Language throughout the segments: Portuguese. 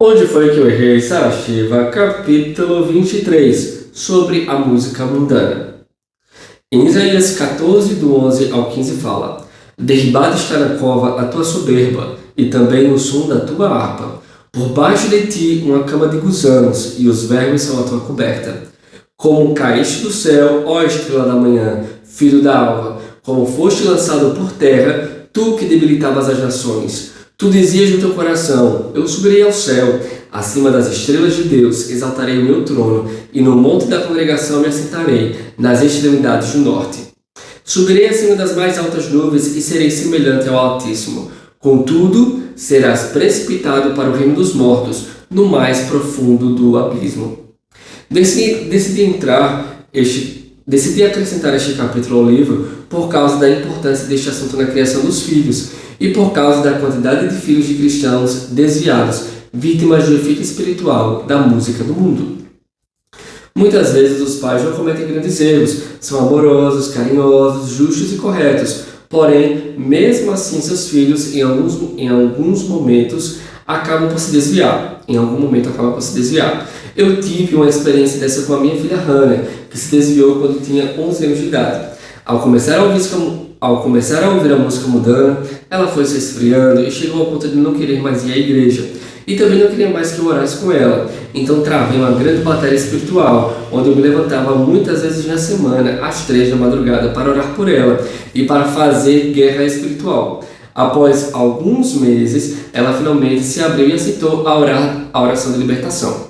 Onde foi que eu errei? Sarashiva, capítulo 23, sobre a música mundana. Em Isaías 14, do 11 ao 15 fala: Derribada está na cova a tua soberba, e também o som da tua harpa. Por baixo de ti uma cama de gusanos, e os vermes são a tua coberta. Como caíste do céu, ó estrela da manhã, filho da alva, como foste lançado por terra, tu que debilitavas as nações. Tu dizias no teu coração: eu subirei ao céu, acima das estrelas de Deus, exaltarei o meu trono, e no monte da congregação me assentarei, nas extremidades do norte. Subirei acima das mais altas nuvens e serei semelhante ao Altíssimo. Contudo, serás precipitado para o reino dos mortos, no mais profundo do abismo. Decidi acrescentar este capítulo ao livro por causa da importância deste assunto na criação dos filhos e por causa da quantidade de filhos de cristãos desviados, vítimas do efeito espiritual da música do mundo. Muitas vezes os pais não cometem grandes erros, são amorosos, carinhosos, justos e corretos, porém, mesmo assim seus filhos em alguns momentos acabam por se desviar. Eu tive uma experiência dessa com a minha filha Hannah, que se desviou quando tinha 11 anos de idade. Ao começar a ouvir a música mundana, ela foi se esfriando e chegou ao ponto de não querer mais ir à igreja. E também não queria mais que eu orasse com ela. Então travei uma grande batalha espiritual, onde eu me levantava muitas vezes na semana, às 3 da madrugada, para orar por ela e para fazer guerra espiritual. Após alguns meses, ela finalmente se abriu e aceitou a oração de libertação.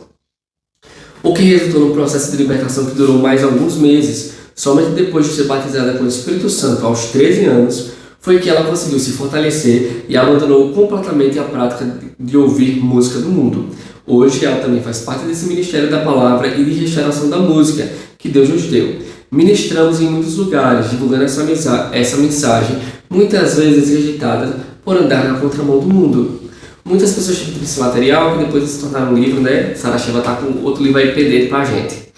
O que resultou num processo de libertação que durou mais alguns meses. Somente depois de ser batizada com o Espírito Santo aos 13 anos, foi que ela conseguiu se fortalecer e abandonou completamente a prática de ouvir música do mundo. Hoje ela também faz parte desse ministério da palavra e de restauração da música que Deus nos deu. Ministramos em muitos lugares, divulgando essa mensagem, muitas vezes rejeitada por andar na contramão do mundo. Muitas pessoas tiveram esse material que depois se tornaram um livro, né? Sarashiva está com outro livro aí pendente pra gente.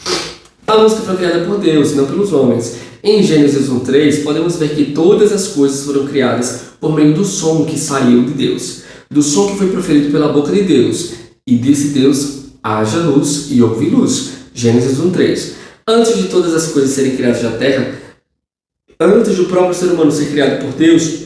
A música foi criada por Deus, não pelos homens. Em Gênesis 1:3, podemos ver que todas as coisas foram criadas por meio do som que saiu de Deus, do som que foi proferido pela boca de Deus. E disse Deus: haja luz, e houve luz. Gênesis 1:3. Antes de todas as coisas serem criadas na terra, antes do próprio ser humano ser criado por Deus,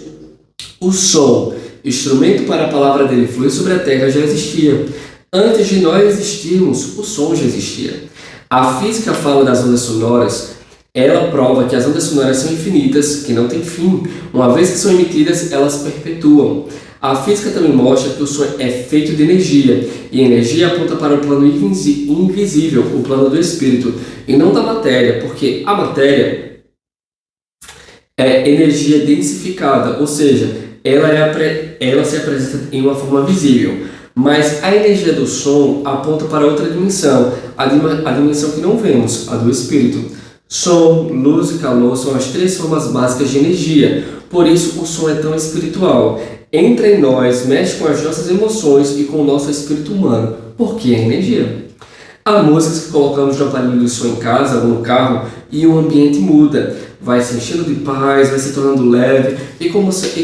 o som, instrumento para a palavra dele fluir sobre a terra, já existia. Antes de nós existirmos, o som já existia. A física fala das ondas sonoras. Ela prova que as ondas sonoras são infinitas, que não têm fim. Uma vez que são emitidas, elas perpetuam. A física também mostra que o som é feito de energia, e a energia aponta para o plano invisível, o plano do espírito, e não da matéria, porque a matéria é energia densificada, ou seja, ela se apresenta em uma forma visível. Mas a energia do som aponta para outra dimensão, a dimensão que não vemos, a do espírito. Som, luz e calor são as 3 formas básicas de energia, por isso o som é tão espiritual. Entra em nós, mexe com as nossas emoções e com o nosso espírito humano, porque é energia. Há músicas que colocamos no aparelho de som em casa ou no carro e o ambiente muda, vai se enchendo de paz, vai se tornando leve e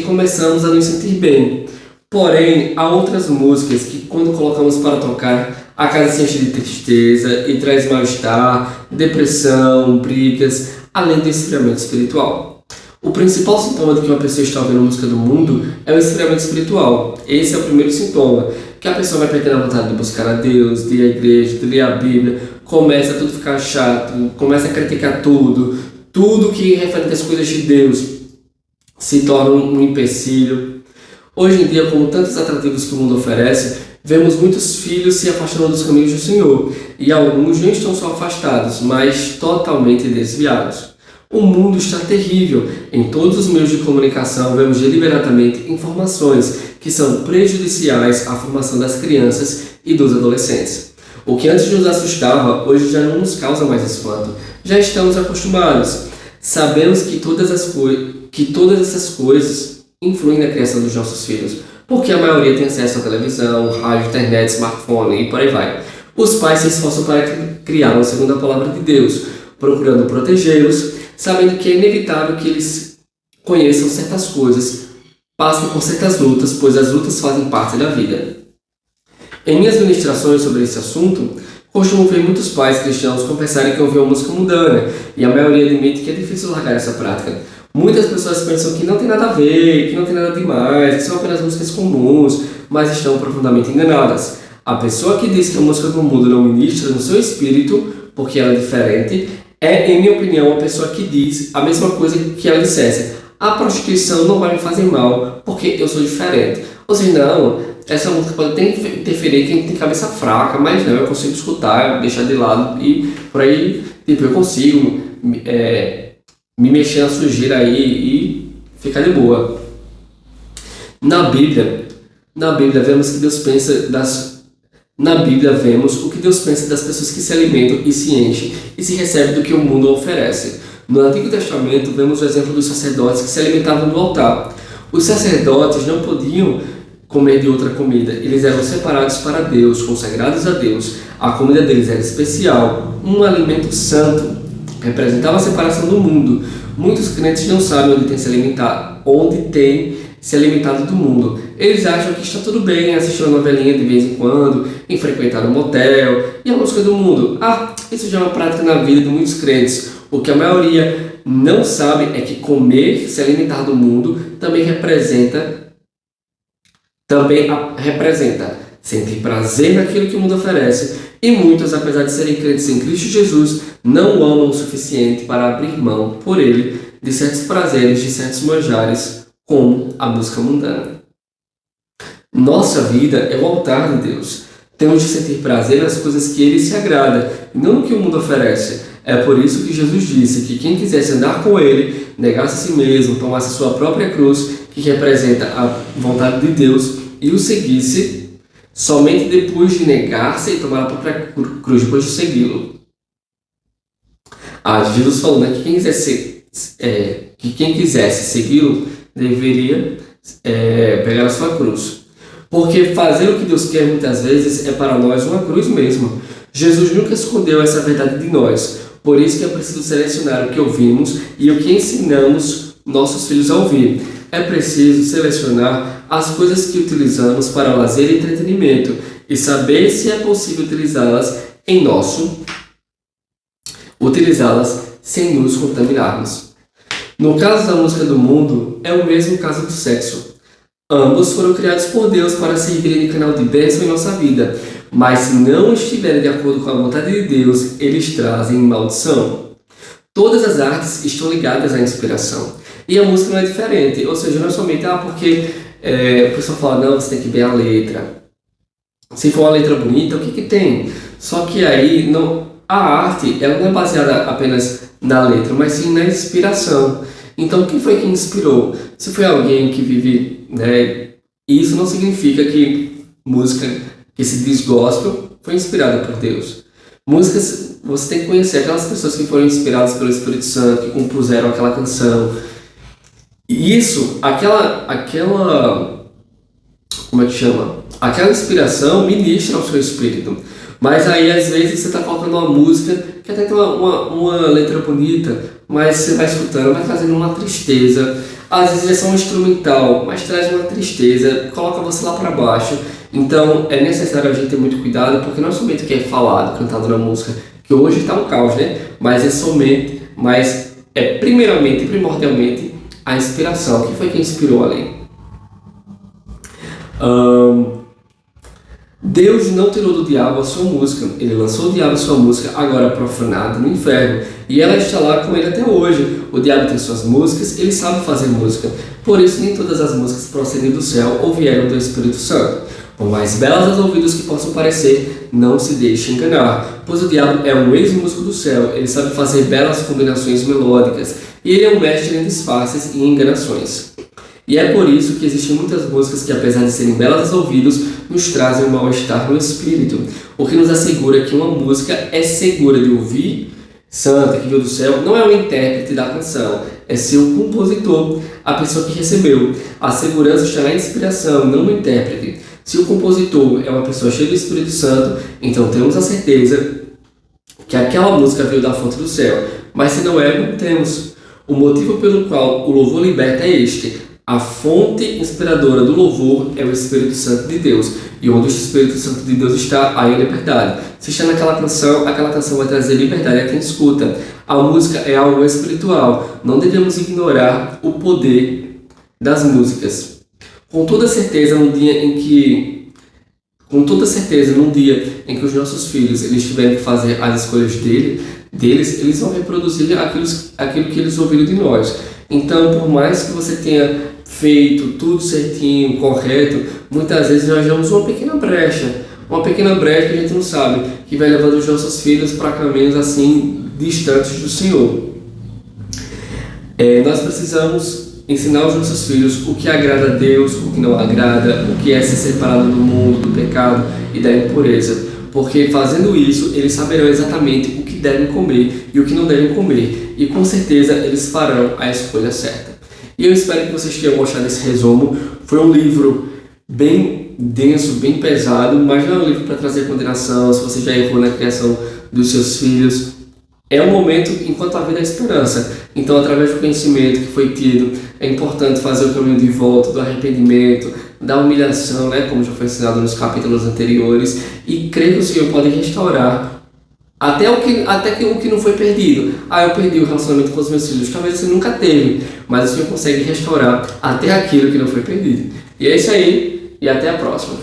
começamos a nos sentir bem. Porém, há outras músicas que, quando colocamos para tocar, a casa se enche de tristeza e traz mal-estar, depressão, brigas, além do esfriamento espiritual. O principal sintoma de que uma pessoa está ouvindo música do mundo é o esfriamento espiritual. Esse é o primeiro sintoma, que a pessoa vai perdendo a vontade de buscar a Deus, de ir à igreja, de ler a Bíblia, começa a tudo ficar chato, começa a criticar tudo que referente às coisas de Deus se torna um empecilho. Hoje em dia, como tantos atrativos que o mundo oferece, vemos muitos filhos se afastando dos caminhos do Senhor, e alguns não estão só afastados, mas totalmente desviados. O mundo está terrível. Em todos os meios de comunicação, vemos deliberadamente informações que são prejudiciais à formação das crianças e dos adolescentes. O que antes nos assustava, hoje já não nos causa mais espanto. Já estamos acostumados. Sabemos que todas essas coisas influem na criação dos nossos filhos, porque a maioria tem acesso à televisão, rádio, internet, smartphone e por aí vai. Os pais se esforçam para criá-los segundo a palavra de Deus, procurando protegê-los, sabendo que é inevitável que eles conheçam certas coisas, passem por certas lutas, pois as lutas fazem parte da vida. Em minhas ministrações sobre esse assunto, costumo ver muitos pais cristãos confessarem que ouviam música mundana, e a maioria admite que é difícil largar essa prática. Muitas pessoas pensam que não tem nada a ver, que não tem nada demais, que são apenas músicas comuns, mas estão profundamente enganadas. A pessoa que diz que a música do mundo não ministra no seu espírito, porque ela é diferente, é, em minha opinião, a pessoa que diz a mesma coisa que ela dissesse: a prostituição não vai me fazer mal, porque eu sou diferente. Ou seja, não, essa música pode até interferir quem tem cabeça fraca, mas não, eu consigo escutar, deixar de lado e por aí, tipo, eu consigo me mexer na sujeira aí e ficar de boa. Na Bíblia vemos que Deus pensa Na Bíblia vemos o que Deus pensa das pessoas que se alimentam e se enchem e se recebem do que o mundo oferece. No Antigo Testamento vemos o exemplo dos sacerdotes que se alimentavam do altar. Os sacerdotes não podiam comer de outra comida, eles eram separados para Deus, consagrados a Deus. A comida deles era especial, um alimento santo, representava a separação do mundo. Muitos crentes não sabem onde tem se alimentado do mundo. Eles acham que está tudo bem em assistir uma novelinha de vez em quando, em frequentar um motel e a música do mundo. Isso já é uma prática na vida de muitos crentes. O que a maioria não sabe é que comer, se alimentar do mundo, também representa sentir prazer naquilo que o mundo oferece. E muitos, apesar de serem crentes em Cristo Jesus, não o amam o suficiente para abrir mão por ele de certos prazeres, de certos manjares, como a música mundana. Nossa vida é o altar de Deus. Temos de sentir prazer nas coisas que Ele se agrada, não no que o mundo oferece. É por isso que Jesus disse que quem quisesse andar com Ele, negasse a si mesmo, tomasse sua própria cruz, que representa a vontade de Deus, e o seguisse somente depois de negar-se e tomar a própria cruz, depois de segui-lo. Jesus falou, né, que quem quisesse segui-lo deveria pegar a sua cruz. Porque fazer o que Deus quer muitas vezes é para nós uma cruz mesmo. Jesus nunca escondeu essa verdade de nós. Por isso que é preciso selecionar o que ouvimos e o que ensinamos nossos filhos a ouvir. É preciso selecionar as coisas que utilizamos para lazer e entretenimento e saber se é possível utilizá-las sem nos contaminarmos. No caso da música do mundo, é o mesmo caso do sexo. Ambos foram criados por Deus para servirem de canal de bênção em nossa vida, mas se não estiverem de acordo com a vontade de Deus, eles trazem maldição. Todas as artes estão ligadas à inspiração, e a música não é diferente, ou seja, não é somente porque o pessoal fala, não, você tem que ver a letra. Se for uma letra bonita, o que tem? Só que aí, a arte ela não é baseada apenas na letra, mas sim na inspiração. Então, quem foi que inspirou? Se foi alguém que vive, isso não significa que música que se diz gospel foi inspirada por Deus. Músicas, você tem que conhecer aquelas pessoas que foram inspiradas pelo Espírito Santo, que compuseram aquela canção. E isso, aquela inspiração ministra ao seu espírito. Mas aí, às vezes, você está colocando uma música que até tem uma letra bonita, mas você vai escutando, vai trazendo uma tristeza. Às vezes é só um instrumental, mas traz uma tristeza, coloca você lá para baixo. Então, é necessário a gente ter muito cuidado, porque não é somente o que é falado, cantado na música, que hoje está um caos, Mas é primeiramente e primordialmente a inspiração. Quem foi que inspirou ali? Deus não tirou do diabo a sua música. Ele lançou o diabo a sua música, agora profanada no inferno. E ela está lá com ele até hoje. O diabo tem suas músicas, ele sabe fazer música. Por isso, nem todas as músicas procedem do céu ou vieram do Espírito Santo. Por mais belas aos ouvidos que possam parecer, não se deixe enganar. Pois o diabo é um ex-músico do céu. Ele sabe fazer belas combinações melódicas. E ele é um mestre em disfarces e enganações. E é por isso que existem muitas músicas que, apesar de serem belas aos ouvidos, nos trazem um mal-estar no espírito, o que nos assegura que uma música é segura de ouvir, santa, que veio do céu, não é o intérprete da canção, é seu compositor, a pessoa que recebeu. A segurança está na inspiração, não no intérprete. Se o compositor é uma pessoa cheia do Espírito Santo, então temos a certeza que aquela música veio da fonte do céu. Mas se não é, não temos. O motivo pelo qual o louvor liberta é este: A fonte inspiradora do louvor é o Espírito Santo de Deus. E onde o Espírito Santo de Deus está, aí é liberdade. Se está naquela canção, aquela canção vai trazer liberdade a quem escuta. A música é algo espiritual. Não devemos ignorar o poder das músicas. Com toda certeza, num dia em que os nossos filhos eles tiverem que fazer as escolhas deles, eles vão reproduzir aquilo que eles ouviram de nós. Então, por mais que você tenha feito tudo certinho, correto, muitas vezes nós damos uma pequena brecha que a gente não sabe, que vai levando os nossos filhos para caminhos assim distantes do Senhor. Nós precisamos ensinar aos nossos filhos o que agrada a Deus, o que não agrada, o que é ser separado do mundo, do pecado e da impureza. Porque fazendo isso, eles saberão exatamente o que devem comer e o que não devem comer. E com certeza eles farão a escolha certa. E eu espero que vocês tenham gostado desse resumo. Foi um livro bem denso, bem pesado, mas não é um livro para trazer condenação. Se você já errou na criação dos seus filhos, é um momento enquanto a vida é esperança. Então, através do conhecimento que foi tido, é importante fazer o caminho de volta, do arrependimento, da humilhação, né, como já foi ensinado nos capítulos anteriores, e crer que o Senhor pode restaurar até o que não foi perdido. Eu perdi o relacionamento com os meus filhos. Talvez você nunca teve, mas o Senhor consegue restaurar até aquilo que não foi perdido. E é isso aí, e até a próxima.